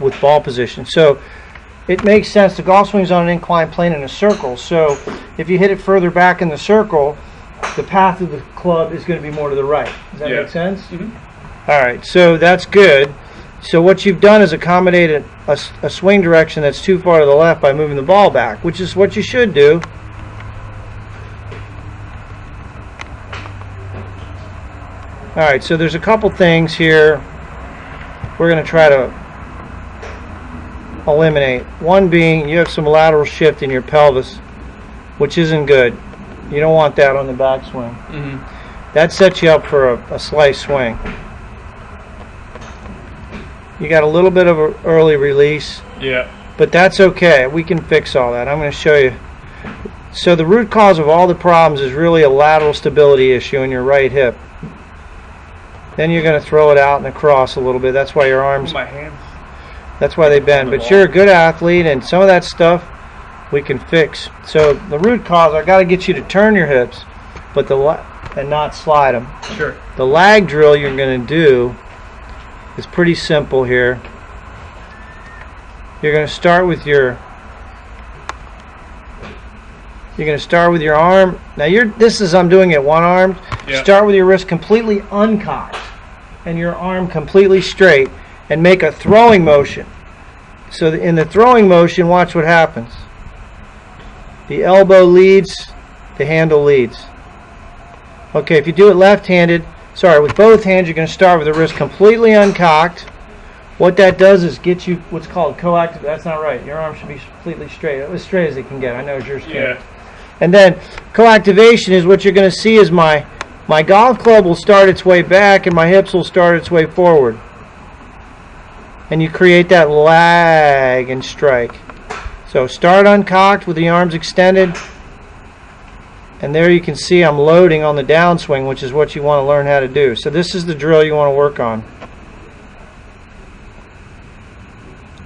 with ball position. So it makes sense. The golf swing's on an inclined plane in a circle. So if you hit it further back in the circle, the path of the club is going to be more to the right. Does that make sense? Mm-hmm. All right, so that's good. So what you've done is accommodated a swing direction that's too far to the left by moving the ball back, which is what you should do. All right, so there's a couple things here we're going to try to eliminate. One being you have some lateral shift in your pelvis, which isn't good. You don't want that on the backswing. Mm-hmm. That sets you up for a slice swing. You got a little bit of an early release. Yeah. But that's okay. We can fix all that. I'm going to show you. So the root cause of all the problems is really a lateral stability issue in your right hip. Then you're going to throw it out and across a little bit. That's why your arms. My hands. That's why they bend. But you're a good athlete, and some of that stuff we can fix. So the root cause, I got to get you to turn your hips, but and not slide them. Sure. The lag drill you're going to do is pretty simple here. You're going to start with your arm. Now I'm doing it one armed. Yeah. Start with your wrist completely uncocked and your arm completely straight and make a throwing motion. So in the throwing motion, watch what happens. The elbow leads, the handle leads. Okay, if you do it left-handed, with both hands, you're going to start with the wrist completely uncocked. What that does is get you what's called coactive. That's not right. Your arm should be completely straight. As straight as it can get. I know yours can. Yeah. And then coactivation is what you're going to see is my golf club will start its way back and my hips will start its way forward. And you create that lag and strike. So start uncocked with the arms extended. And there you can see I'm loading on the downswing, which is what you want to learn how to do. So this is the drill you want to work on.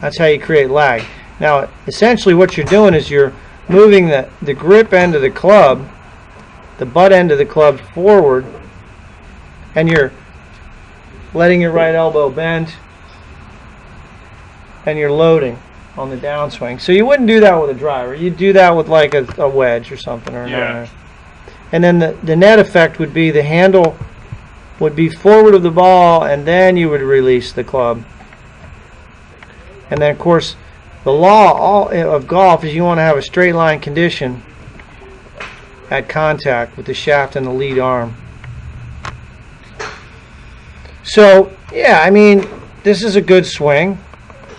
That's how you create lag. Now, essentially what you're doing is you're moving the grip end of the club, the butt end of the club forward, and you're letting your right elbow bend, and you're loading on the downswing. So you wouldn't do that with a driver. You'd do that with like a wedge or something. Or yeah. And then the net effect would be the handle would be forward of the ball, and then you would release the club. And then, of course, the law of golf is you want to have a straight line condition at contact with the shaft and the lead arm. So, yeah, I mean, this is a good swing,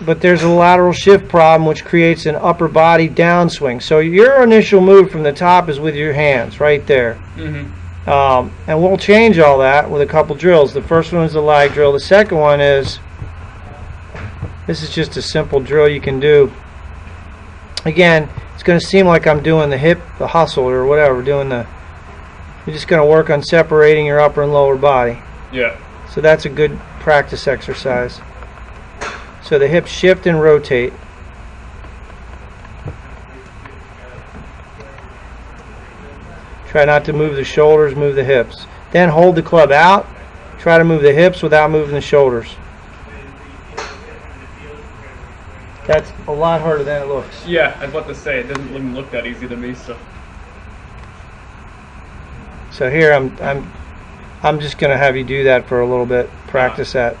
but there's a lateral shift problem which creates an upper body downswing. So your initial move from the top is with your hands right there. Mm-hmm. And we'll change all that with a couple drills. The first one is the lag drill. The second one is, this is just a simple drill you can do. Again, it's going to seem like I'm doing the hustle or whatever. You're just going to work on separating your upper and lower body. Yeah. So that's a good practice exercise. So the hips shift and rotate. Try not to move the shoulders, move the hips. Then hold the club out. Try to move the hips without moving the shoulders. That's a lot harder than it looks. Yeah, I was about to say, it doesn't even look that easy to me. So here I'm just going to have you do that for a little bit. Practice that.